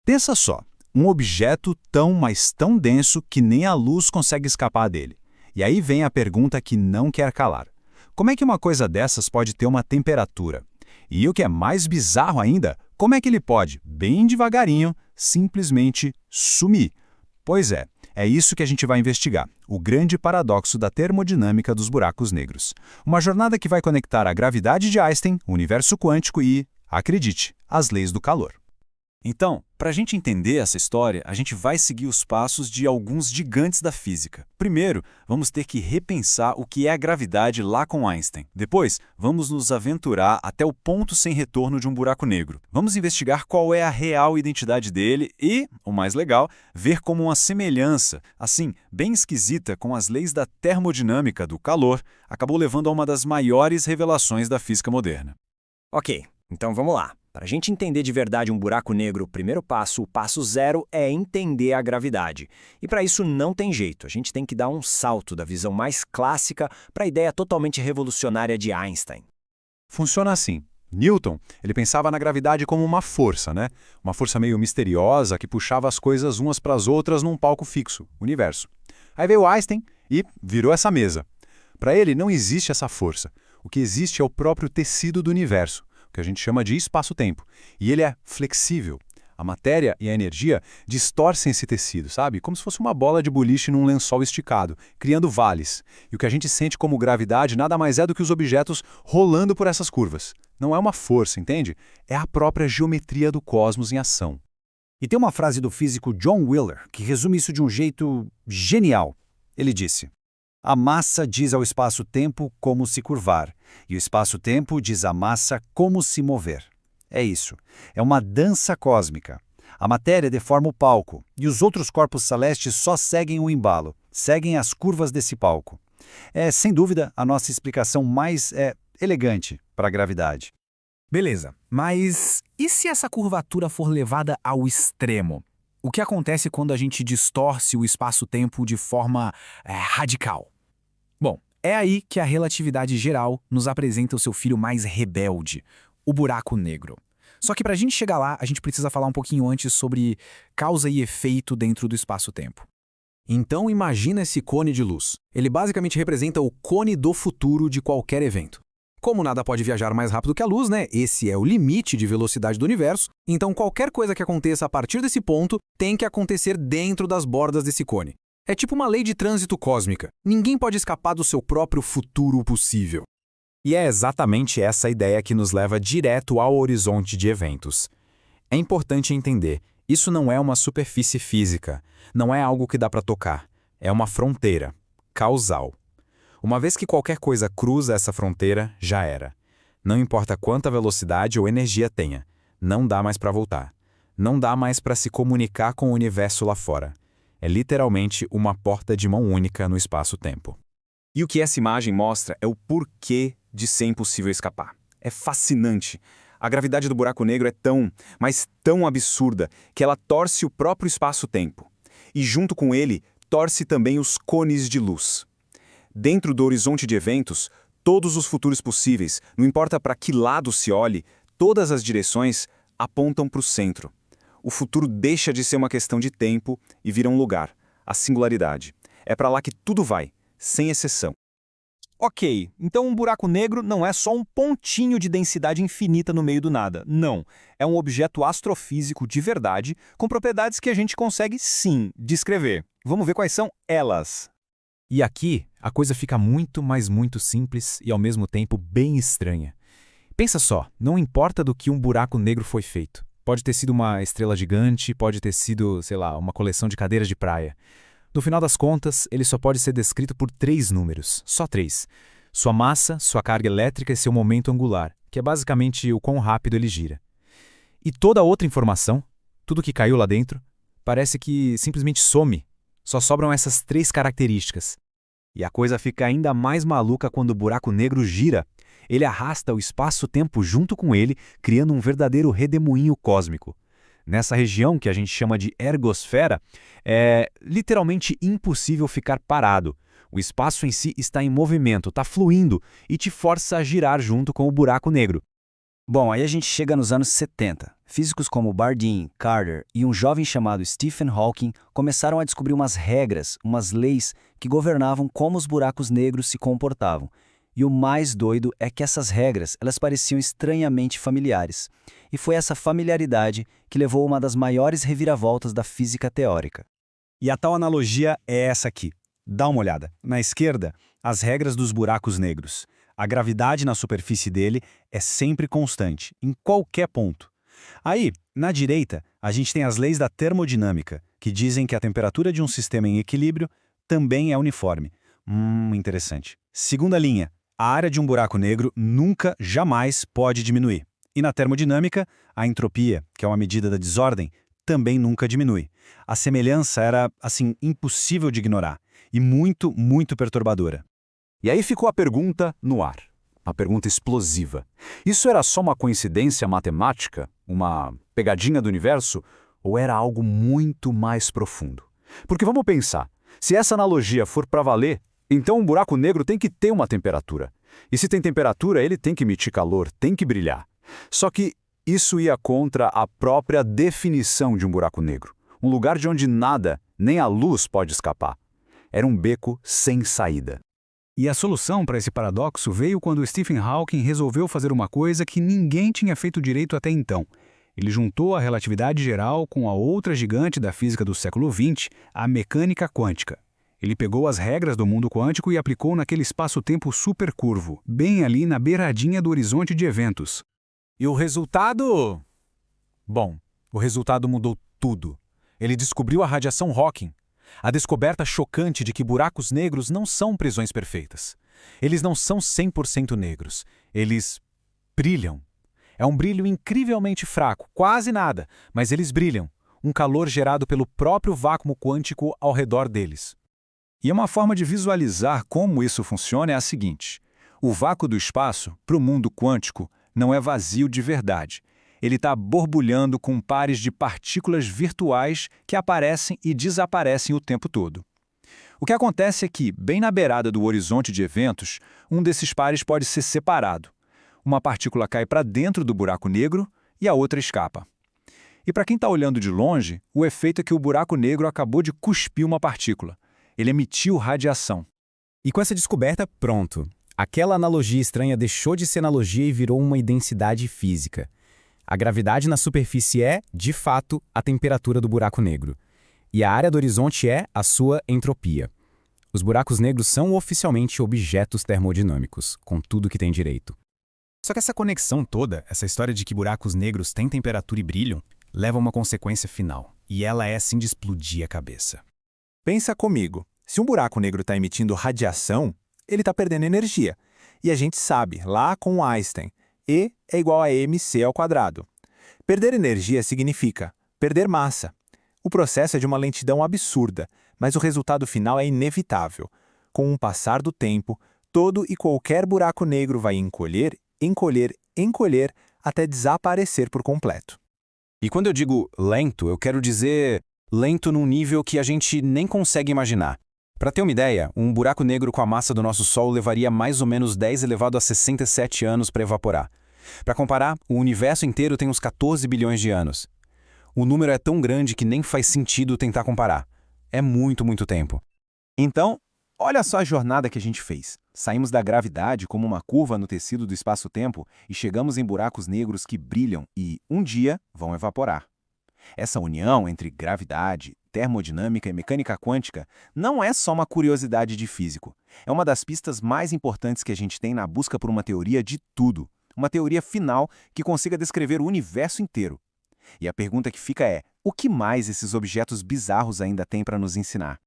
Pensa só, um objeto tão, mas tão denso que nem a luz consegue escapar dele. E aí vem a pergunta que não quer calar. Como é que uma coisa dessas pode ter uma temperatura? E o que é mais bizarro ainda, como é que ele pode, bem devagarinho, simplesmente sumir? Pois é isso que a gente vai investigar, o grande paradoxo da termodinâmica dos buracos negros. Uma jornada que vai conectar a gravidade de Einstein, o universo quântico e, acredite, as leis do calor. Então, para a gente entender essa história, a gente vai seguir os passos de alguns gigantes da física. Primeiro, vamos ter que repensar o que é a gravidade lá com Einstein. Depois, vamos nos aventurar até o ponto sem retorno de um buraco negro. Vamos investigar qual é a real identidade dele e, o mais legal, ver como uma semelhança, assim, bem esquisita com as leis da termodinâmica do calor, acabou levando a uma das maiores revelações da física moderna. Ok, então vamos lá. Para a gente entender de verdade um buraco negro, o primeiro passo, o passo zero, é entender a gravidade. E para isso não tem jeito, a gente tem que dar um salto da visão mais clássica para a ideia totalmente revolucionária de Einstein. Funciona assim. Newton, ele pensava na gravidade como uma força, né? Uma força meio misteriosa que puxava as coisas umas para as outras num palco fixo, o universo. Aí veio Einstein e virou essa mesa. Para ele não existe essa força. O que existe é o próprio tecido do universo, que a gente chama de espaço-tempo. E ele é flexível. A matéria e a energia distorcem esse tecido, sabe? Como se fosse uma bola de boliche num lençol esticado, criando vales. E o que a gente sente como gravidade nada mais é do que os objetos rolando por essas curvas. Não é uma força, entende? É a própria geometria do cosmos em ação. E tem uma frase do físico John Wheeler que resume isso de um jeito genial. Ele disse: a massa diz ao espaço-tempo como se curvar, e o espaço-tempo diz à massa como se mover. É isso. É uma dança cósmica. A matéria deforma o palco, e os outros corpos celestes só seguem o embalo, seguem as curvas desse palco. É, sem dúvida, a nossa explicação mais elegante para a gravidade. Beleza, mas e se essa curvatura for levada ao extremo? O que acontece quando a gente distorce o espaço-tempo de forma radical? Bom, é aí que a relatividade geral nos apresenta o seu filho mais rebelde, o buraco negro. Só que para a gente chegar lá, a gente precisa falar um pouquinho antes sobre causa e efeito dentro do espaço-tempo. Então imagina esse cone de luz. Ele basicamente representa o cone do futuro de qualquer evento. Como nada pode viajar mais rápido que a luz, né? Esse é o limite de velocidade do universo. Então qualquer coisa que aconteça a partir desse ponto tem que acontecer dentro das bordas desse cone. É tipo uma lei de trânsito cósmica. Ninguém pode escapar do seu próprio futuro possível. E é exatamente essa ideia que nos leva direto ao horizonte de eventos. É importante entender, isso não é uma superfície física, não é algo que dá para tocar, é uma fronteira, causal. Uma vez que qualquer coisa cruza essa fronteira, já era. Não importa quanta velocidade ou energia tenha, não dá mais para voltar. Não dá mais para se comunicar com o universo lá fora. É literalmente uma porta de mão única no espaço-tempo. E o que essa imagem mostra é o porquê de ser impossível escapar. É fascinante. A gravidade do buraco negro é tão, mas tão absurda, que ela torce o próprio espaço-tempo. E junto com ele, torce também os cones de luz. Dentro do horizonte de eventos, todos os futuros possíveis, não importa para que lado se olhe, todas as direções apontam para o centro. O futuro deixa de ser uma questão de tempo e vira um lugar, a singularidade. É para lá que tudo vai, sem exceção. Ok, então um buraco negro não é só um pontinho de densidade infinita no meio do nada. Não, é um objeto astrofísico de verdade, com propriedades que a gente consegue, sim, descrever. Vamos ver quais são elas. E aqui, a coisa fica muito, mas muito simples e ao mesmo tempo bem estranha. Pensa só, não importa do que um buraco negro foi feito. Pode ter sido uma estrela gigante, pode ter sido, sei lá, uma coleção de cadeiras de praia. No final das contas, ele só pode ser descrito por 3 números, só 3. Sua massa, sua carga elétrica e seu momento angular, que é basicamente o quão rápido ele gira. E toda outra informação, tudo que caiu lá dentro, parece que simplesmente some. Só sobram essas 3 características. E a coisa fica ainda mais maluca quando o buraco negro gira. Ele arrasta o espaço-tempo junto com ele, criando um verdadeiro redemoinho cósmico. Nessa região, que a gente chama de ergosfera, é literalmente impossível ficar parado. O espaço em si está em movimento, está fluindo e te força a girar junto com o buraco negro. Bom, aí a gente chega nos anos 70. Físicos como Bardeen, Carter e um jovem chamado Stephen Hawking começaram a descobrir umas regras, umas leis que governavam como os buracos negros se comportavam. E o mais doido é que essas regras, elas pareciam estranhamente familiares. E foi essa familiaridade que levou a uma das maiores reviravoltas da física teórica. E a tal analogia é essa aqui. Dá uma olhada. Na esquerda, as regras dos buracos negros. A gravidade na superfície dele é sempre constante, em qualquer ponto. Aí, na direita, a gente tem as leis da termodinâmica, que dizem que a temperatura de um sistema em equilíbrio também é uniforme. Interessante. Segunda linha, a área de um buraco negro nunca, jamais pode diminuir. E na termodinâmica, a entropia, que é uma medida da desordem, também nunca diminui. A semelhança era, assim, impossível de ignorar e muito, muito perturbadora. E aí ficou a pergunta no ar. Uma pergunta explosiva. Isso era só uma coincidência matemática? Uma pegadinha do universo? Ou era algo muito mais profundo? Porque vamos pensar, se essa analogia for para valer, então um buraco negro tem que ter uma temperatura. E se tem temperatura, ele tem que emitir calor, tem que brilhar. Só que isso ia contra a própria definição de um buraco negro. Um lugar de onde nada, nem a luz pode escapar. Era um beco sem saída. E a solução para esse paradoxo veio quando Stephen Hawking resolveu fazer uma coisa que ninguém tinha feito direito até então. Ele juntou a relatividade geral com a outra gigante da física do século XX, a mecânica quântica. Ele pegou as regras do mundo quântico e aplicou naquele espaço-tempo supercurvo, bem ali na beiradinha do horizonte de eventos. E o resultado? Bom, o resultado mudou tudo. Ele descobriu a radiação Hawking. A descoberta chocante de que buracos negros não são prisões perfeitas. Eles não são 100% negros. Eles brilham. É um brilho incrivelmente fraco, quase nada, mas eles brilham. Um calor gerado pelo próprio vácuo quântico ao redor deles. E uma forma de visualizar como isso funciona é a seguinte. O vácuo do espaço, para o mundo quântico, não é vazio de verdade. Ele está borbulhando com pares de partículas virtuais que aparecem e desaparecem o tempo todo. O que acontece é que, bem na beirada do horizonte de eventos, um desses pares pode ser separado. Uma partícula cai para dentro do buraco negro e a outra escapa. E para quem está olhando de longe, o efeito é que o buraco negro acabou de cuspir uma partícula. Ele emitiu radiação. E com essa descoberta, pronto. Aquela analogia estranha deixou de ser analogia e virou uma identidade física. A gravidade na superfície é, de fato, a temperatura do buraco negro. E a área do horizonte é a sua entropia. Os buracos negros são oficialmente objetos termodinâmicos, com tudo que tem direito. Só que essa conexão toda, essa história de que buracos negros têm temperatura e brilham, leva a uma consequência final. E ela é assim de explodir a cabeça. Pensa comigo, se um buraco negro está emitindo radiação, ele está perdendo energia. E a gente sabe, lá com Einstein, E é igual a mc². Perder energia significa perder massa. O processo é de uma lentidão absurda, mas o resultado final é inevitável. Com o passar do tempo, todo e qualquer buraco negro vai encolher, encolher, encolher, até desaparecer por completo. E quando eu digo lento, eu quero dizer lento num nível que a gente nem consegue imaginar. Para ter uma ideia, um buraco negro com a massa do nosso Sol levaria mais ou menos 10 elevado a 67 anos para evaporar. Para comparar, o universo inteiro tem uns 14 bilhões de anos. O número é tão grande que nem faz sentido tentar comparar. É muito, muito tempo. Então, olha só a jornada que a gente fez. Saímos da gravidade como uma curva no tecido do espaço-tempo e chegamos em buracos negros que brilham e, um dia, vão evaporar. Essa união entre gravidade, termodinâmica e mecânica quântica não é só uma curiosidade de físico. É uma das pistas mais importantes que a gente tem na busca por uma teoria de tudo. Uma teoria final que consiga descrever o universo inteiro. E a pergunta que fica é, o que mais esses objetos bizarros ainda têm para nos ensinar?